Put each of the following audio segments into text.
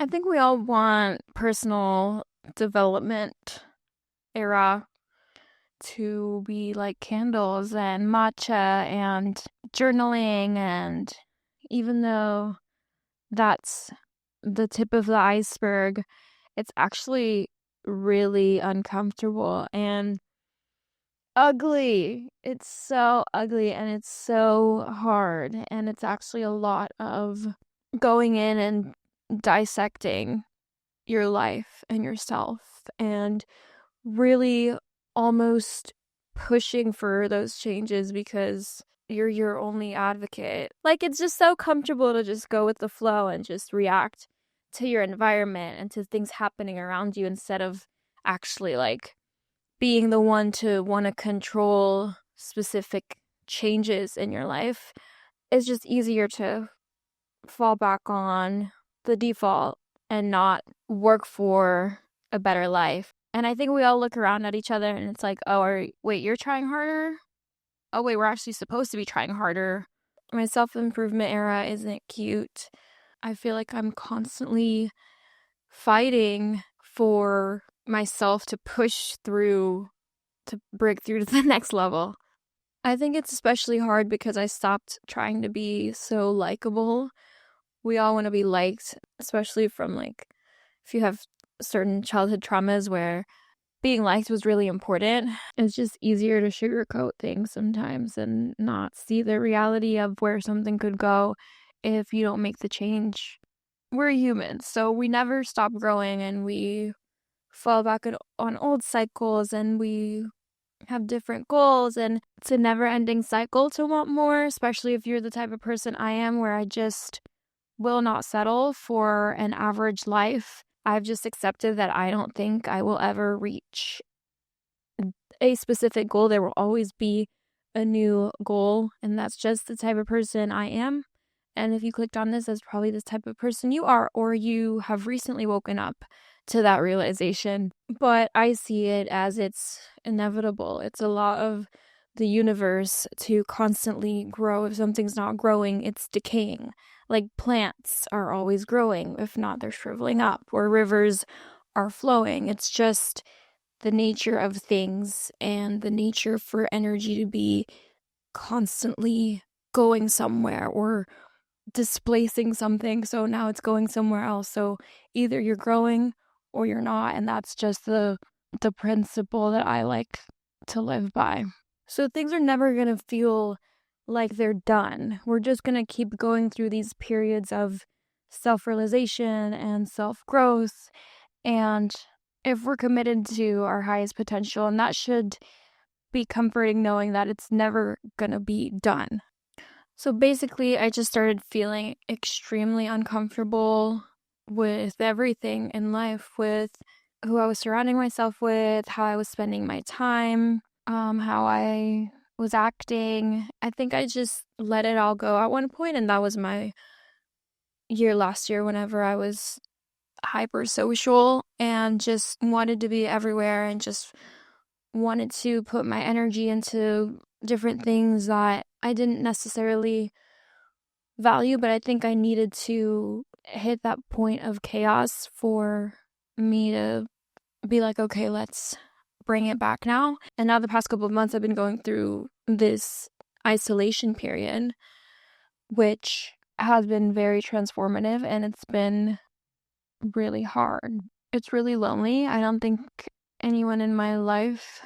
I think we all want personal development era to be like candles and matcha and journaling. And even though that's the tip of the iceberg, it's actually really uncomfortable and ugly. It's so ugly and it's so hard. And it's actually a lot of going in and dissecting your life and yourself and really almost pushing for those changes because you're your only advocate. Like, it's just so comfortable to just go with the flow and just react to your environment and to things happening around you instead of actually like being the one to want to control specific changes in your life. It's just easier to fall back on the default and not work for a better life. And I think we all look around at each other and it's like, oh, wait, you're trying harder? Oh, wait, we're actually supposed to be trying harder. My self-improvement era isn't cute. I feel like I'm constantly fighting for myself to push through, to break through to the next level. I think it's especially hard because I stopped trying to be so likable. We all want to be liked, especially from like if you have certain childhood traumas where being liked was really important. It's just easier to sugarcoat things sometimes and not see the reality of where something could go if you don't make the change. We're humans, so we never stop growing and we fall back on old cycles and we have different goals, and it's a never-ending cycle to want more, especially if you're the type of person I am where I just will not settle for an average life. I've just accepted that I don't think I will ever reach a specific goal. There will always be a new goal, and that's just the type of person I am. And if you clicked on this, that's probably the type of person you are, or you have recently woken up to that realization. But I see it as it's inevitable. It's a law of the universe to constantly grow. If something's not growing, it's decaying. Like plants are always growing. If not, they're shriveling up, or rivers are flowing. It's just the nature of things and the nature for energy to be constantly going somewhere or displacing something. So now it's going somewhere else. So either you're growing or you're not. And that's just the principle that I like to live by. So things are never going to feel like they're done. We're just going to keep going through these periods of self-realization and self-growth. And if we're committed to our highest potential, and that should be comforting knowing that it's never going to be done. So basically, I just started feeling extremely uncomfortable with everything in life, with who I was surrounding myself with, how I was spending my time, how I was acting. I think I just let it all go at one point, and that was my year last year whenever I was hyper social and just wanted to be everywhere and just wanted to put my energy into different things that I didn't necessarily value, but I think I needed to hit that point of chaos for me to be like, okay, let's bring it back now. And now the past couple of months I've been going through this isolation period, which has been very transformative, and it's been really hard. It's really lonely. I don't think anyone in my life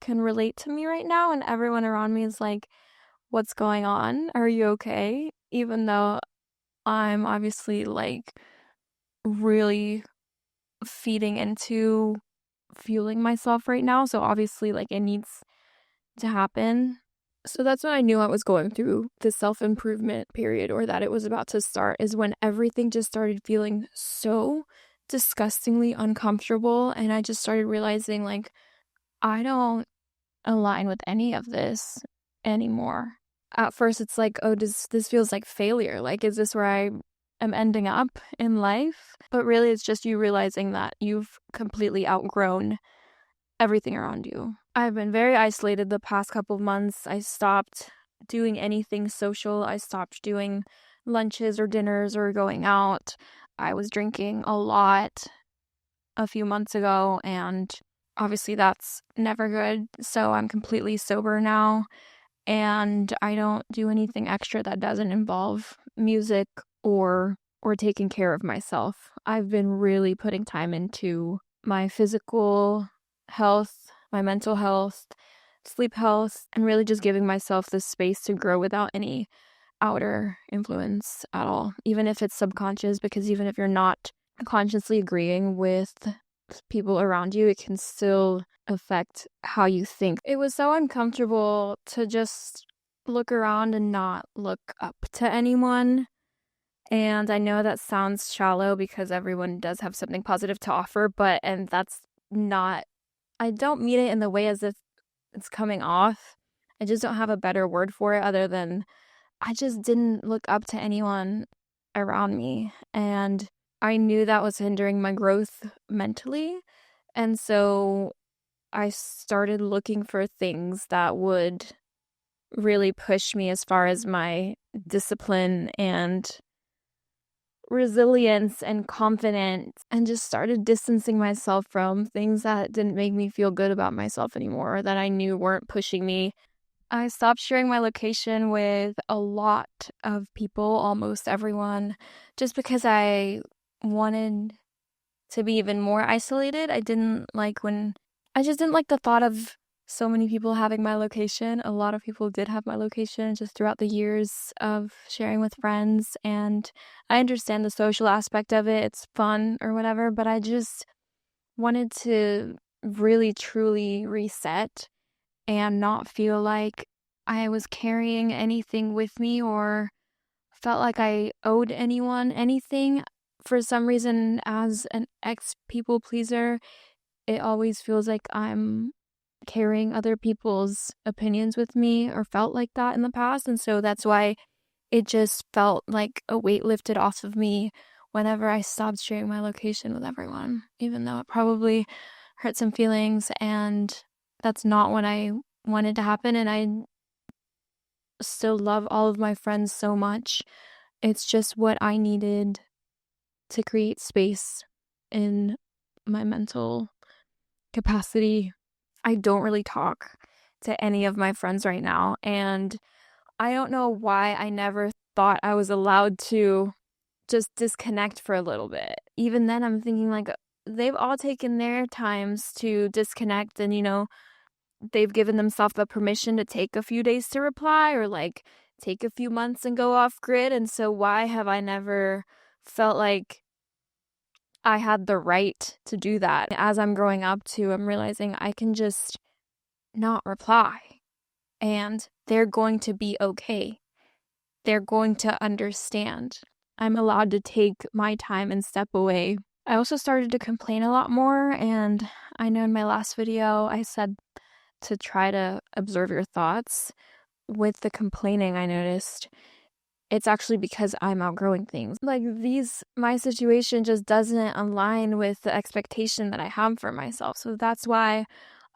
can relate to me right now, and everyone around me is like, what's going on? Are you okay? Even though I'm obviously like really feeding into fueling myself right now. So obviously like it needs to happen. So that's when I knew I was going through the self-improvement period, or that it was about to start, is when everything just started feeling so disgustingly uncomfortable. And I just started realizing like, I don't align with any of this anymore. At first it's like, oh, this feels like failure. Like, is this where I am ending up in life? But really it's just you realizing that you've completely outgrown everything around you. I've been very isolated the past couple of months. I stopped doing anything social. I stopped doing lunches or dinners or going out. I was drinking a lot a few months ago, and obviously that's never good. So I'm completely sober now, and I don't do anything extra that doesn't involve music or taking care of myself. I've been really putting time into my physical health, my mental health, sleep health, and really just giving myself the space to grow without any outer influence at all, even if it's subconscious, because even if you're not consciously agreeing with people around you, it can still affect how you think. It was so uncomfortable to just look around and not look up to anyone. And I know that sounds shallow because everyone does have something positive to offer, and that's not, I don't mean it in the way as if it's coming off. I just don't have a better word for it other than I just didn't look up to anyone around me. And I knew that was hindering my growth mentally. And so I started looking for things that would really push me as far as my discipline and resilience and confidence, and just started distancing myself from things that didn't make me feel good about myself anymore, or that I knew weren't pushing me. I stopped sharing my location with a lot of people, almost everyone, just because I wanted to be even more isolated. I just didn't like the thought of so many people having my location. A lot of people did have my location just throughout the years of sharing with friends, and I understand the social aspect of it. It's fun or whatever, but I just wanted to really truly reset and not feel like I was carrying anything with me or felt like I owed anyone anything. For some reason, as an ex-people pleaser, it always feels like I'm carrying other people's opinions with me, or felt like that in the past. And so that's why it just felt like a weight lifted off of me whenever I stopped sharing my location with everyone, even though it probably hurt some feelings, and that's not what I wanted to happen. And I still love all of my friends so much. It's just what I needed to create space in my mental capacity. I don't really talk to any of my friends right now, and I don't know why I never thought I was allowed to just disconnect for a little bit. Even then, I'm thinking like they've all taken their times to disconnect, and they've given themselves the permission to take a few days to reply, or like take a few months and go off grid. And so why have I never felt like I had the right to do that? As I'm growing up too, I'm realizing I can just not reply, and they're going to be okay. They're going to understand. I'm allowed to take my time and step away. I also started to complain a lot more, and I know in my last video I said to try to observe your thoughts. With the complaining, I noticed it's actually because I'm outgrowing things. Like my situation just doesn't align with the expectation that I have for myself. So that's why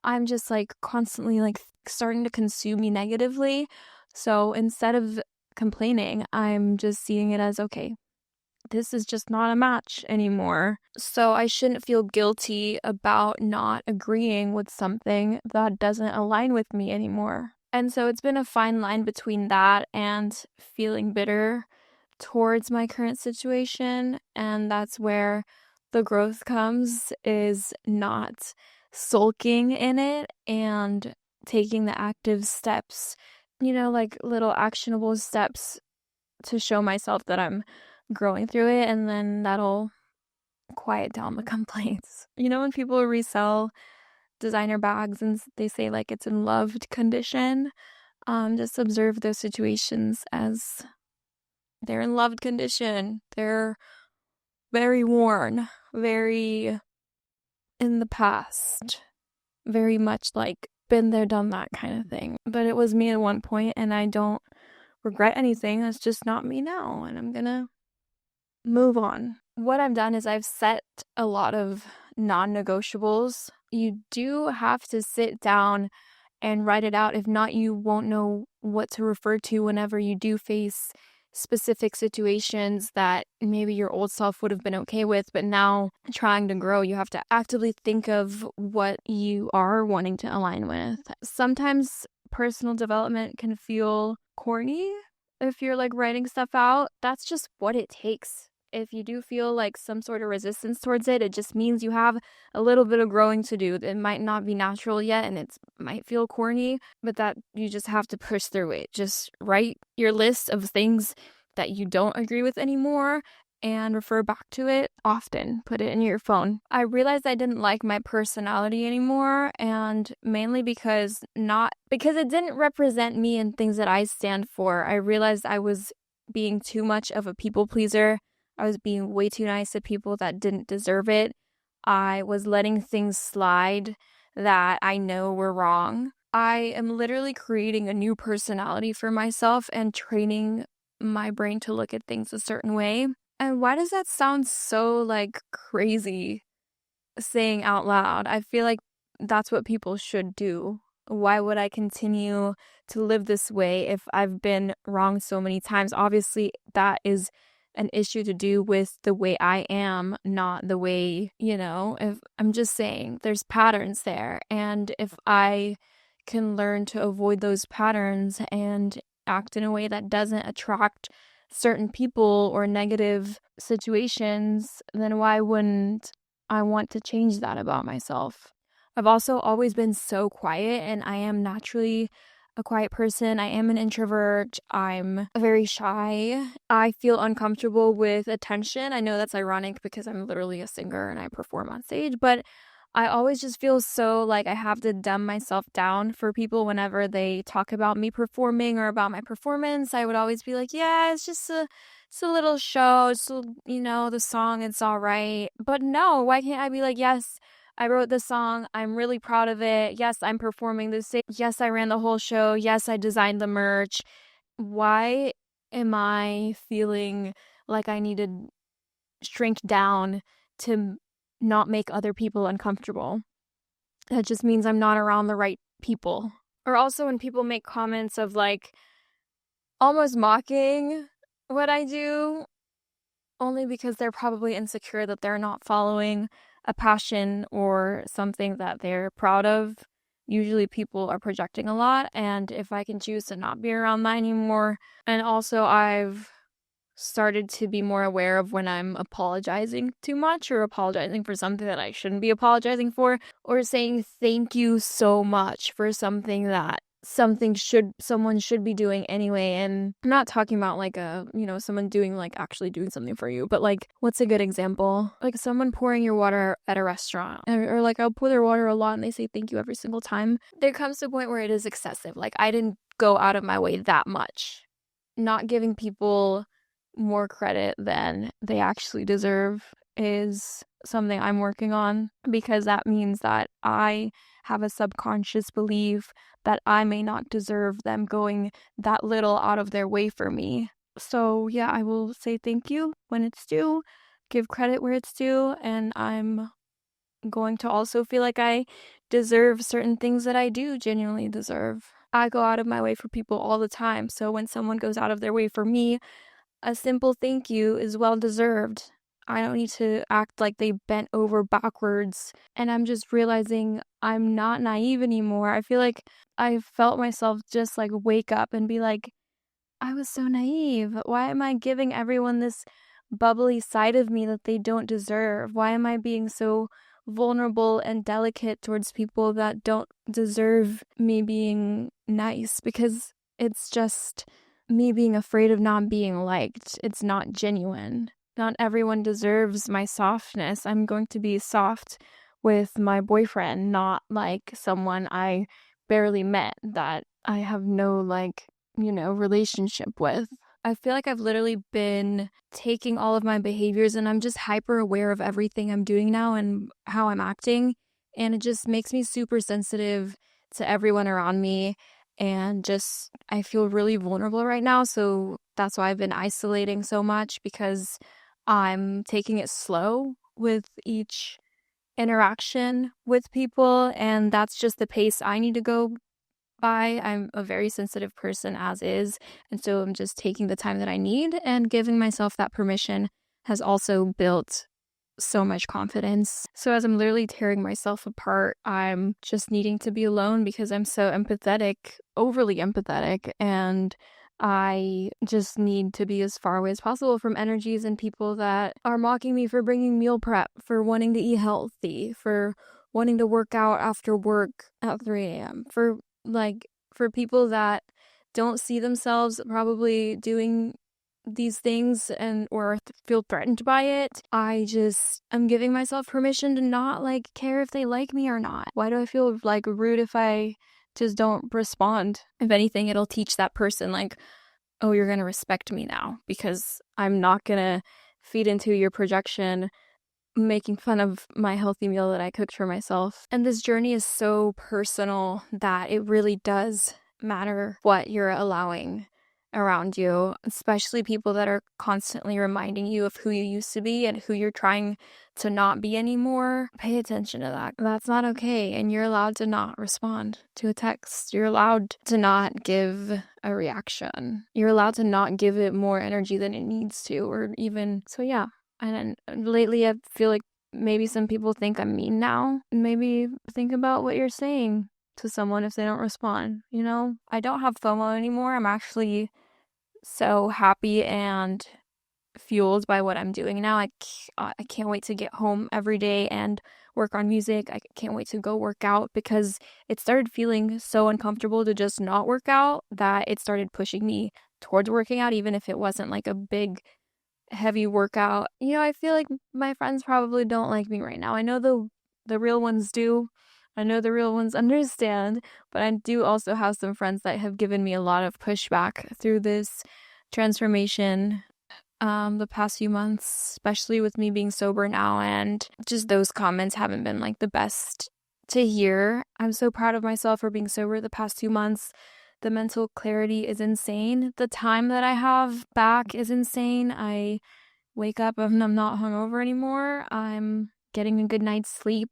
I'm just like constantly like starting to consume me negatively. So instead of complaining, I'm just seeing it as, okay, this is just not a match anymore. So I shouldn't feel guilty about not agreeing with something that doesn't align with me anymore. And so it's been a fine line between that and feeling bitter towards my current situation. And that's where the growth comes, is not sulking in it and taking the active steps, like little actionable steps to show myself that I'm growing through it, and then that'll quiet down the complaints. When people resell designer bags and they say like it's in loved condition, just observe those situations as they're in loved condition. They're very worn, very in the past, very much like been there, done that kind of thing. But it was me at one point, and I don't regret anything. That's just not me now, and I'm gonna move on. What I've done is I've set a lot of non-negotiables. You do have to sit down and write it out. If not, you won't know what to refer to whenever you do face specific situations that maybe your old self would have been okay with, but now trying to grow, you have to actively think of what you are wanting to align with. Sometimes personal development can feel corny if you're like writing stuff out. That's just what it takes. If you do feel like some sort of resistance towards it, it just means you have a little bit of growing to do. It might not be natural yet and it might feel corny, but that you just have to push through it. Just write your list of things that you don't agree with anymore and refer back to it often. Put it in your phone. I realized I didn't like my personality anymore, and mainly because it didn't represent me and things that I stand for. I realized I was being too much of a people pleaser. I was being way too nice to people that didn't deserve it. I was letting things slide that I know were wrong. I am literally creating a new personality for myself and training my brain to look at things a certain way. And why does that sound so like crazy saying out loud? I feel like that's what people should do. Why would I continue to live this way if I've been wrong so many times? Obviously, that is an issue to do with the way I am, not the way, if I'm just saying there's patterns there. And if I can learn to avoid those patterns and act in a way that doesn't attract certain people or negative situations, then why wouldn't I want to change that about myself? I've also always been so quiet, and I am naturally a quiet person. I am an introvert. I'm very shy. I feel uncomfortable with attention. I know that's ironic because I'm literally a singer and I perform on stage, but I always just feel so like I have to dumb myself down for people whenever they talk about me performing or about my performance. I would always be like, yeah, it's a little show. It's, the song, it's all right. But no, why can't I be like, yes, I wrote this song. I'm really proud of it. Yes, I'm performing this. Yes, I ran the whole show. Yes, I designed the merch. Why am I feeling like I need to shrink down to not make other people uncomfortable? That just means I'm not around the right people. Or also when people make comments of like almost mocking what I do, only because they're probably insecure that they're not following a passion or something that they're proud of. Usually people are projecting a lot, and if I can choose to not be around that anymore. And also I've started to be more aware of when I'm apologizing too much or apologizing for something that I shouldn't be apologizing for, or saying thank you so much for something that someone should be doing anyway. And I'm not talking about like someone doing like actually doing something for you, but like, what's a good example? Like someone pouring your water at a restaurant, or like I'll pour their water a lot and they say thank you every single time. There comes to a point where it is excessive. Like I didn't go out of my way that much. Not giving people more credit than they actually deserve is something I'm working on, because that means that I have a subconscious belief that I may not deserve them going that little out of their way for me. So yeah, I will say thank you when it's due, give credit where it's due, and I'm going to also feel like I deserve certain things that I do genuinely deserve. I go out of my way for people all the time, so when someone goes out of their way for me, a simple thank you is well deserved. I don't need to act like they bent over backwards. And I'm just realizing I'm not naive anymore. I feel like I felt myself just like wake up and be like, I was so naive. Why am I giving everyone this bubbly side of me that they don't deserve? Why am I being so vulnerable and delicate towards people that don't deserve me being nice? Because it's just me being afraid of not being liked. It's not genuine. Not everyone deserves my softness. I'm going to be soft with my boyfriend, not like someone I barely met that I have no relationship with. I feel like I've literally been taking all of my behaviors and I'm just hyper aware of everything I'm doing now and how I'm acting. And it just makes me super sensitive to everyone around me. And just, I feel really vulnerable right now. So that's why I've been isolating so much, because I'm taking it slow with each interaction with people. And that's just the pace I need to go by. I'm a very sensitive person as is, and so I'm just taking the time that I need, and giving myself that permission has also built so much confidence. So as I'm literally tearing myself apart, I'm just needing to be alone because I'm so empathetic, overly empathetic, and I just need to be as far away as possible from energies and people that are mocking me for bringing meal prep, for wanting to eat healthy, for wanting to work out after work at 3 a.m., for people that don't see themselves probably doing these things and or feel threatened by it. I'm giving myself permission to not care if they like me or not. Why do I feel rude if I just don't respond? If anything, it'll teach that person oh, you're gonna respect me now because I'm not gonna feed into your projection making fun of my healthy meal that I cooked for myself. And this journey is so personal that it really does matter what you're allowing around you, especially people that are constantly reminding you of who you used to be and who you're trying to not be anymore. Pay attention to that. That's not okay. And you're allowed to not respond to a text. You're allowed to not give a reaction. You're allowed to not give it more energy than it needs to, or even so. Yeah. And lately I feel like maybe some people think I'm mean now. Maybe think about what you're saying to someone if they don't respond. I don't have FOMO anymore. I'm actually so happy and fueled by what I'm doing now. I can't wait to get home every day and work on music. I can't wait to go work out because it started feeling so uncomfortable to just not work out that it started pushing me towards working out, even if it wasn't a big heavy workout. I feel like my friends probably don't like me right now. I know the real ones do. I know the real ones understand, but I do also have some friends that have given me a lot of pushback through this transformation the past few months, especially with me being sober now, and just those comments haven't been the best to hear. I'm so proud of myself for being sober the past 2 months. The mental clarity is insane. The time that I have back is insane. I wake up and I'm not hungover anymore. I'm getting a good night's sleep.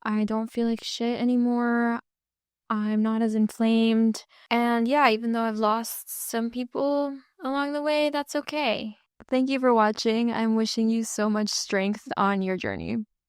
I don't feel like shit anymore. I'm not as inflamed. And yeah, even though I've lost some people along the way, that's okay. Thank you for watching. I'm wishing you so much strength on your journey.